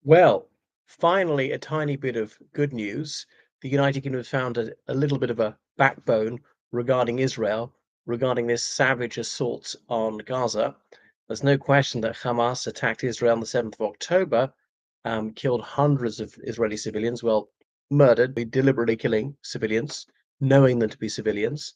Well, finally, a tiny bit of good news. The United Kingdom has found a little bit of a backbone regarding Israel, regarding this savage assault on Gaza. There's no question that Hamas attacked Israel on the 7th of October, killed hundreds of Israeli civilians, well, murdered, deliberately killing civilians, knowing them to be civilians.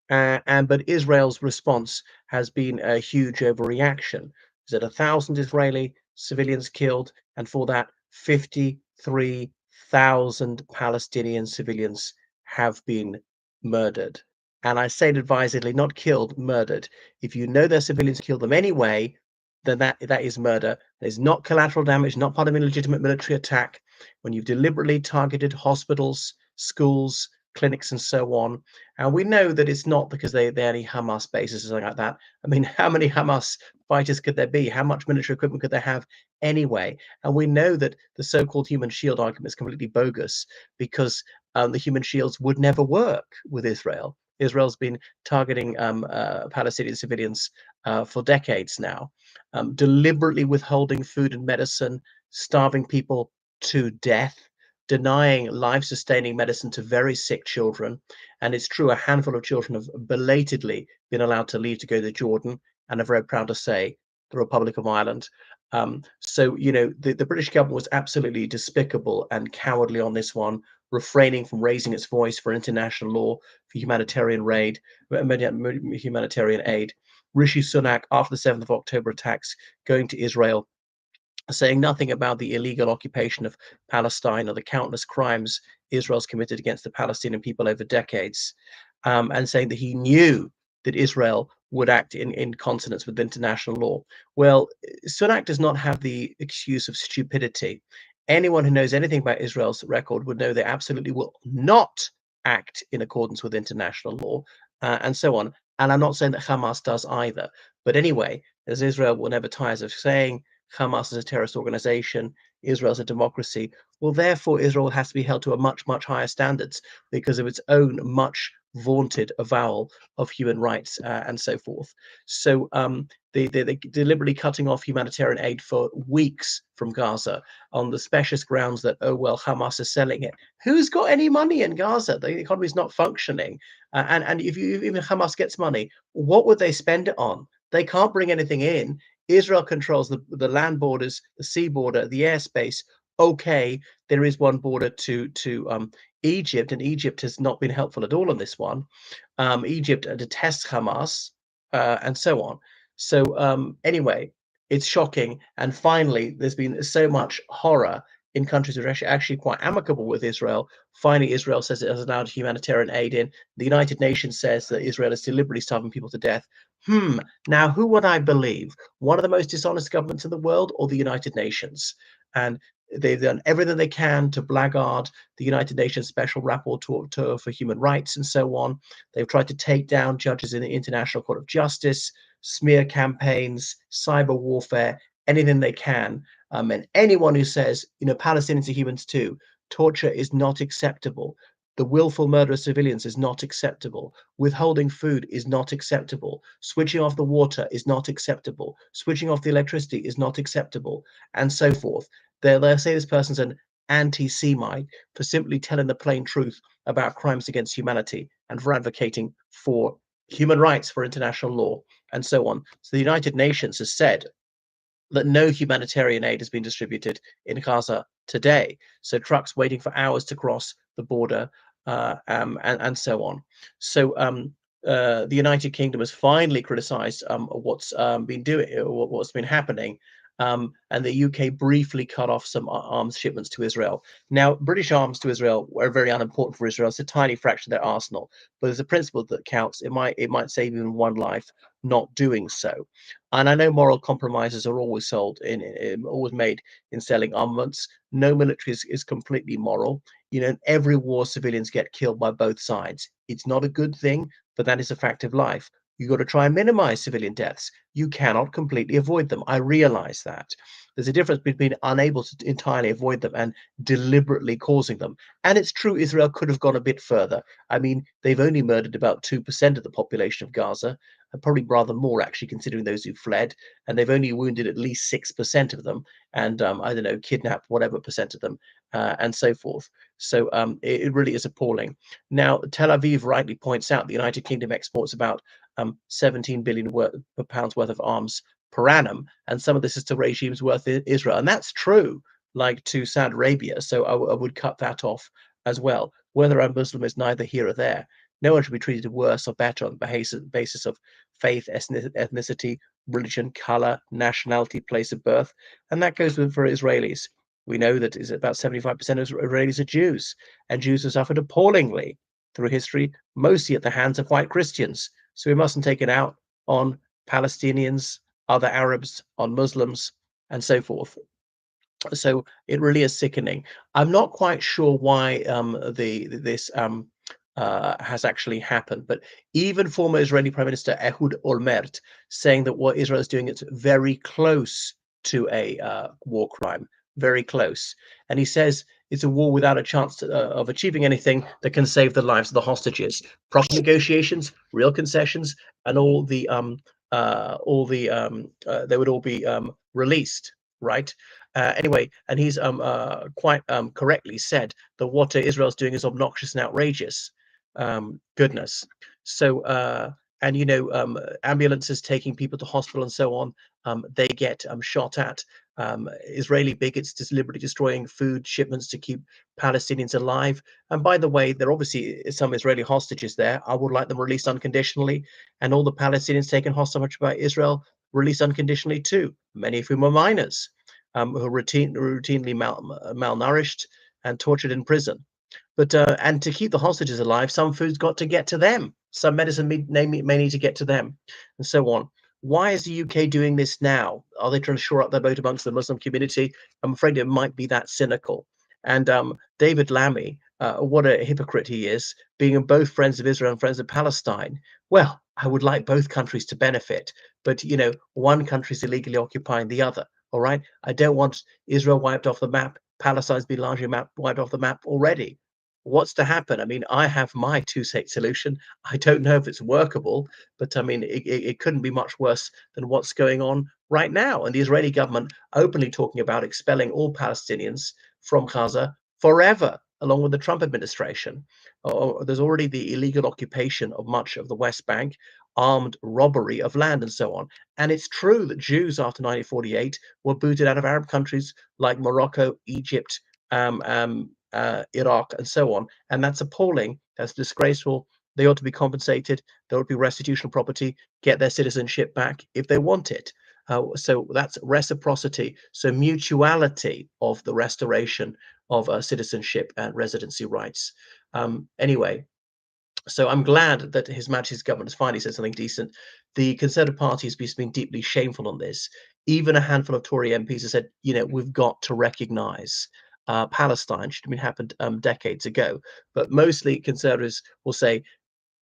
But Israel's response has been a huge overreaction. There's 1,000 Israeli civilians killed, and for that, 53,000 Palestinian civilians have been murdered. And I say it advisedly, not killed, murdered. If you know they're civilians, kill them anyway, then that is murder. It's not collateral damage, not part of a legitimate military attack. When you've deliberately targeted hospitals, schools, clinics, and so on, and we know that it's not because they're any Hamas bases or something like that. I mean, how many Hamas fighters could there be? How much military equipment could they have anyway? And we know that the so-called human shield argument is completely bogus because the human shields would never work with Israel. Israel's been targeting Palestinian civilians for decades now, deliberately withholding food and medicine, starving people to death, denying life-sustaining medicine to very sick children. And it's true, a handful of children have belatedly been allowed to leave to go to Jordan, and are very proud to say the Republic of Ireland. So, the British government was absolutely despicable and cowardly on this one, refraining from raising its voice for international law, for humanitarian aid. Rishi Sunak, after the 7th of October attacks, going to Israel, saying nothing about the illegal occupation of Palestine or the countless crimes Israel's committed against the Palestinian people over decades, and saying that he knew that Israel would act in consonance with international law. Well, Sunak does not have the excuse of stupidity. Anyone who knows anything about Israel's record would know they absolutely will not act in accordance with international law, and so on. And I'm not saying that Hamas does either. But anyway, as Israel will never tires of saying, Hamas is a terrorist organization, Israel's a democracy. Well, therefore, Israel has to be held to a much, much higher standards because of its own much vaunted avowal of human rights and so forth. So they're deliberately cutting off humanitarian aid for weeks from Gaza on the specious grounds that, oh, well, Hamas is selling it. Who's got any money in Gaza? The economy is not functioning. And if even Hamas gets money, what would they spend it on? They can't bring anything in. Israel controls the land borders, the sea border, the airspace. Okay, there is one border to Egypt, and Egypt has not been helpful at all on this one. Egypt detests Hamas, and so on. So anyway, it's shocking. And finally, there's been so much horror in countries that are actually quite amicable with Israel. Finally, Israel says it has allowed humanitarian aid in. The United Nations says that Israel is deliberately starving people to death. Now, who would I believe? One of the most dishonest governments in the world, or the United Nations? And they've done everything they can to blackguard the United Nations Special Rapporteur for Human Rights and so on. They've tried to take down judges in the International Court of Justice, smear campaigns, cyber warfare, anything they can. And anyone who says, Palestinians are humans too, torture is not acceptable. The willful murder of civilians is not acceptable. Withholding food is not acceptable. Switching off the water is not acceptable. Switching off the electricity is not acceptable, and so forth. They'll say this person's an anti-Semite for simply telling the plain truth about crimes against humanity and for advocating for human rights, for international law, and so on. So the United Nations has said that no humanitarian aid has been distributed in Gaza today. So trucks waiting for hours to cross the border, and so on. So the United Kingdom has finally criticised what's been doing, what's been happening. And the UK briefly cut off some arms shipments to Israel. Now, British arms to Israel are very unimportant for Israel. It's a tiny fraction of their arsenal, but there's a principle that counts. It might save even one life not doing so. And I know moral compromises are always always made in selling armaments. No military is completely moral. In every war, civilians get killed by both sides. It's not a good thing, but that is a fact of life. You've got to try and minimize civilian deaths. You cannot completely avoid them. I realize that. There's a difference between unable to entirely avoid them and deliberately causing them. And it's true, Israel could have gone a bit further. I mean, they've only murdered about 2% of the population of Gaza. probably rather more actually, considering those who fled, and they've only wounded at least 6% of them, and I don't know, kidnapped whatever percent of them, and so forth. So it really is appalling. Now, Tel Aviv rightly points out the United Kingdom exports about 17 billion pounds worth of arms per annum, and some of this is to regimes worth Israel, and that's true, like to Saudi Arabia. So I would cut that off as well. Whether I'm Muslim is neither here or there. No one should be treated worse or better on the basis of faith, ethnicity, religion, color, nationality, place of birth, and that goes for Israelis. We know that is about 75% of Israelis are Jews, and Jews have suffered appallingly through history, mostly at the hands of white Christians. So we mustn't take it out on Palestinians, other Arabs, on Muslims, and so forth. So it really is sickening. I'm not quite sure why this has actually happened, but even former Israeli Prime Minister Ehud Olmert saying that what Israel is doing is very close to a war crime, very close, and he says it's a war without a chance of achieving anything that can save the lives of the hostages. Proper negotiations, real concessions, and they would all be released, right? Anyway, and he's quite correctly said that what Israel's doing is obnoxious and outrageous. Goodness. So, and ambulances taking people to hospital and so on, they get shot at. Israeli bigots deliberately destroying food shipments to keep Palestinians alive. And by the way, there are obviously some Israeli hostages there. I would like them released unconditionally, and all the Palestinians taken hostage by Israel released unconditionally too, many of whom are minors. Who are routinely malnourished and tortured in prison. But and to keep the hostages alive, some food's got to get to them. Some medicine may need to get to them, and so on. Why is the UK doing this now? Are they trying to shore up their boat amongst the Muslim community? I'm afraid it might be that cynical. And David Lammy, what a hypocrite he is, being both friends of Israel and friends of Palestine. Well, I would like both countries to benefit, but one country's illegally occupying the other. All right, I don't want Israel wiped off the map. Palestine's been largely wiped off the map already. What's to happen? I mean, I have my two-state solution. I don't know if it's workable, but I mean, it couldn't be much worse than what's going on right now. And the Israeli government openly talking about expelling all Palestinians from Gaza forever, along with the Trump administration. There's already the illegal occupation of much of the West Bank, armed robbery of land, and so on. And it's true that Jews after 1948 were booted out of Arab countries like Morocco, Egypt, Iraq, and so on. And that's appalling. That's disgraceful. They ought to be compensated. There ought to be restitution of property, get their citizenship back if they want it. So that's reciprocity. So mutuality of the restoration of citizenship and residency rights. Anyway, so I'm glad that His Majesty's government has finally said something decent. The Conservative Party has been deeply shameful on this. Even a handful of Tory MPs have said, we've got to recognise Palestine should have been happened decades ago. But mostly Conservatives will say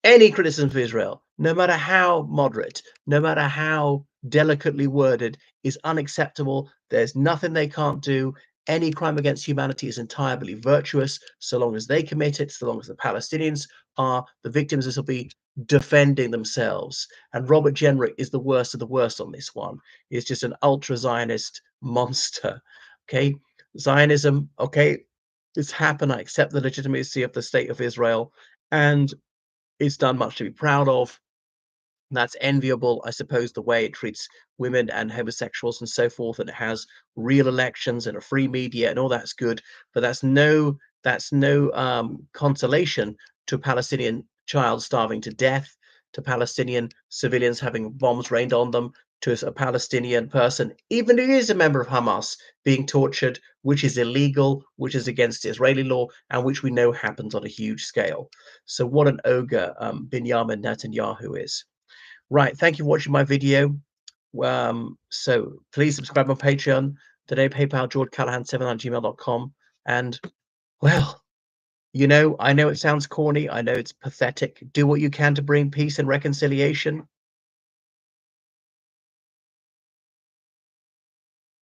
any criticism of Israel, no matter how moderate, no matter how delicately worded, is unacceptable. There's nothing they can't do. Any crime against humanity is entirely virtuous, so long as they commit it, so long as the Palestinians are the victims, this will be defending themselves. And Robert Jenrick is the worst of the worst on this one. He's just an ultra-Zionist monster. Okay, Zionism, okay, it's happened. I accept the legitimacy of the state of Israel, and it's done much to be proud of. That's enviable, I suppose, the way it treats women and homosexuals and so forth, and it has real elections and a free media, and all that's good. But that's no consolation to a Palestinian child starving to death, to Palestinian civilians having bombs rained on them, to a Palestinian person, even if he is a member of Hamas, being tortured, which is illegal, which is against Israeli law, and which we know happens on a huge scale. So what an ogre Benjamin Netanyahu is. Right, thank you for watching my video. So please subscribe on Patreon. Today, PayPal, georgecallahan7@gmail.com. And, well, I know it sounds corny. I know it's pathetic. Do what you can to bring peace and reconciliation.